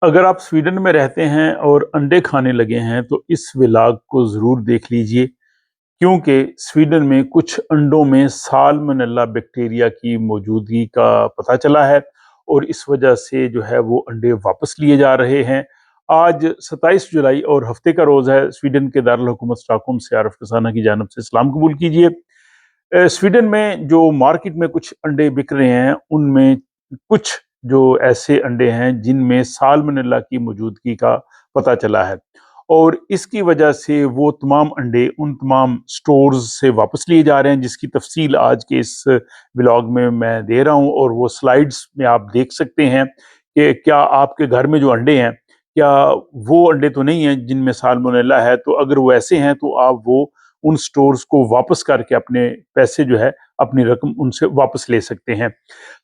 اگر آپ سویڈن میں رہتے ہیں اور انڈے کھانے لگے ہیں تو اس ولاگ کو ضرور دیکھ لیجئے، کیونکہ سویڈن میں کچھ انڈوں میں سالمنیلا بیکٹیریا کی موجودگی کا پتہ چلا ہے اور اس وجہ سے جو ہے وہ انڈے واپس لیے جا رہے ہیں۔ آج 27 جولائی اور ہفتے کا روز ہے۔ سویڈن کے دارالحکومت اسٹاک سے عارف کسانہ کی جانب سے سلام قبول کیجئے۔ سویڈن میں جو مارکیٹ میں کچھ انڈے بک رہے ہیں ان میں کچھ جو ایسے انڈے ہیں جن میں سالمنیلا کی موجودگی کا پتہ چلا ہے، اور اس کی وجہ سے وہ تمام انڈے ان تمام سٹورز سے واپس لیے جا رہے ہیں، جس کی تفصیل آج کے اس ولاگ میں دے رہا ہوں، اور وہ سلائیڈز میں آپ دیکھ سکتے ہیں کہ کیا آپ کے گھر میں جو انڈے ہیں کیا وہ انڈے تو نہیں ہیں جن میں سالمنیلا ہے، تو اگر وہ ایسے ہیں تو آپ وہ ان سٹورز کو واپس کر کے اپنے پیسے جو ہے اپنی رقم ان سے واپس لے سکتے ہیں۔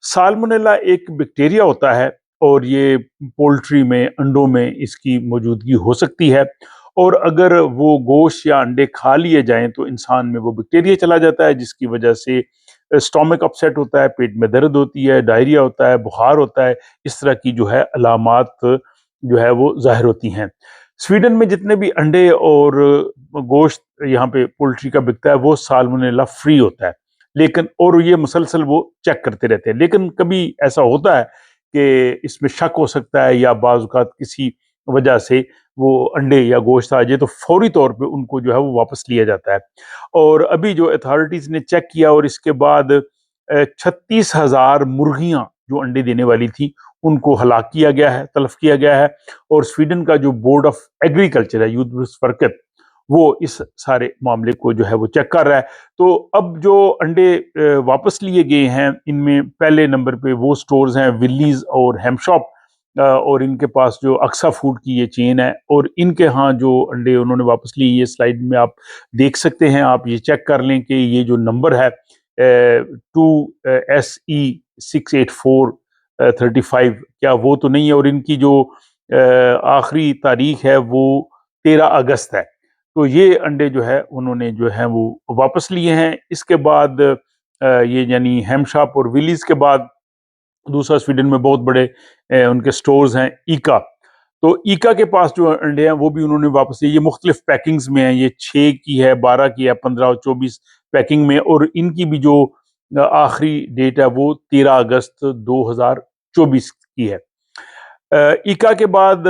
سالمنیلا ایک بیکٹیریا ہوتا ہے اور یہ پولٹری میں انڈوں میں اس کی موجودگی ہو سکتی ہے، اور اگر وہ گوشت یا انڈے کھا لیے جائیں تو انسان میں وہ بیکٹیریا چلا جاتا ہے، جس کی وجہ سے اسٹامک اپسیٹ ہوتا ہے، پیٹ میں درد ہوتی ہے، ڈائریا ہوتا ہے، بخار ہوتا ہے، اس طرح کی جو ہے علامات جو ہے وہ ظاہر ہوتی ہیں۔ سویڈن میں جتنے بھی انڈے اور گوشت یہاں پہ پولٹری کا بکتا ہے وہ سالمنیلا فری ہوتا ہے، لیکن اور یہ مسلسل وہ چیک کرتے رہتے ہیں، لیکن کبھی ایسا ہوتا ہے کہ اس میں شک ہو سکتا ہے یا بعض اوقات کسی وجہ سے وہ انڈے یا گوشت آ جائے تو فوری طور پہ ان کو جو ہے وہ واپس لیا جاتا ہے۔ اور ابھی جو اتھارٹیز نے چیک کیا اور اس کے بعد 36,000 مرغیاں جو انڈے دینے والی تھی ان کو ہلاک کیا گیا ہے، تلف کیا گیا ہے، اور سویڈن کا جو بورڈ آف ایگریکلچر ہے جودبruksverket، وہ اس سارے معاملے کو جو ہے وہ چیک کر رہا ہے۔ تو اب جو انڈے واپس لیے گئے ہیں ان میں پہلے نمبر پہ وہ سٹورز ہیں ولیز اور ہیم شاپ، اور ان کے پاس جو اکسا فوڈ کی یہ چین ہے، اور ان کے ہاں جو انڈے انہوں نے واپس لیے یہ سلائیڈ میں آپ دیکھ سکتے ہیں۔ آپ یہ چیک کر لیں کہ یہ جو نمبر ہے 2SE68435 کیا وہ تو نہیں ہے، اور ان کی جو آخری تاریخ ہے وہ 13 اگست ہے۔ تو یہ انڈے جو ہے انہوں نے جو ہے وہ واپس لیے ہیں۔ اس کے بعد یہ یعنی ہیم شاپ اور ولیز کے بعد دوسرا سویڈن میں بہت بڑے ان کے سٹورز ہیں ایکا، تو ایکا کے پاس جو انڈے ہیں وہ بھی انہوں نے واپس لیے۔ یہ مختلف پیکنگز میں ہیں، یہ 6 کی ہے، 12 کی ہے، 15 اور 24 پیکنگ میں، اور ان کی بھی جو آخری ڈیٹ ہے وہ 13 اگست 2024 کی ہے۔ ایکا کے بعد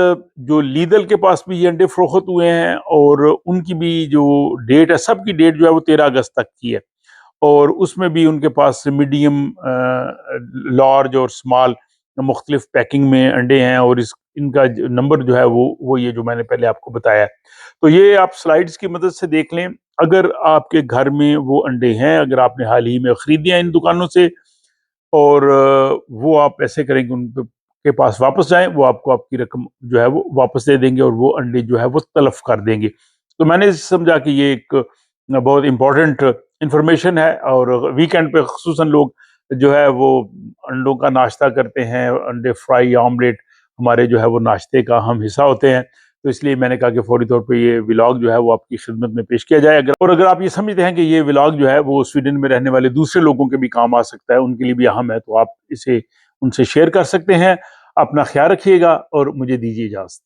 جو لیدل کے پاس بھی یہ انڈے فروخت ہوئے ہیں، اور ان کی بھی جو ڈیٹ ہے، سب کی ڈیٹ جو ہے وہ 13 اگست تک کی ہے، اور اس میں بھی ان کے پاس میڈیم، لارج اور سمال مختلف پیکنگ میں انڈے ہیں، اور ان کا نمبر جو ہے وہ یہ جو میں نے پہلے آپ کو بتایا ہے۔ تو یہ آپ سلائیڈز کی مدد سے دیکھ لیں، اگر آپ کے گھر میں وہ انڈے ہیں، اگر آپ نے حال ہی میں خریدے ہیں ان دکانوں سے، اور وہ آپ ایسے کریں کہ ان کے پاس واپس جائیں، وہ آپ کو آپ کی رقم جو ہے وہ واپس دے دیں گے، اور وہ انڈے جو ہے وہ تلف کر دیں گے۔ تو میں نے سمجھا کہ یہ ایک بہت امپورٹنٹ انفارمیشن ہے، اور ویکینڈ پہ خصوصاً لوگ جو ہے وہ انڈوں کا ناشتہ کرتے ہیں، انڈے فرائی یا آملیٹ ہمارے جو ہے وہ ناشتے کا اہم حصہ ہوتے ہیں، تو اس لیے میں نے کہا کہ فوری طور پہ یہ ولاگ جو ہے وہ آپ کی خدمت میں پیش کیا جائے۔ اگر آپ یہ سمجھتے ہیں کہ یہ ولاگ جو ہے وہ سویڈن میں رہنے والے دوسرے لوگوں کے بھی کام آ سکتا ہے، ان کے لیے بھی اہم ہے، تو آپ اسے ان سے شیئر کر سکتے ہیں۔ اپنا خیال رکھیے گا اور مجھے دیجیے اجازت۔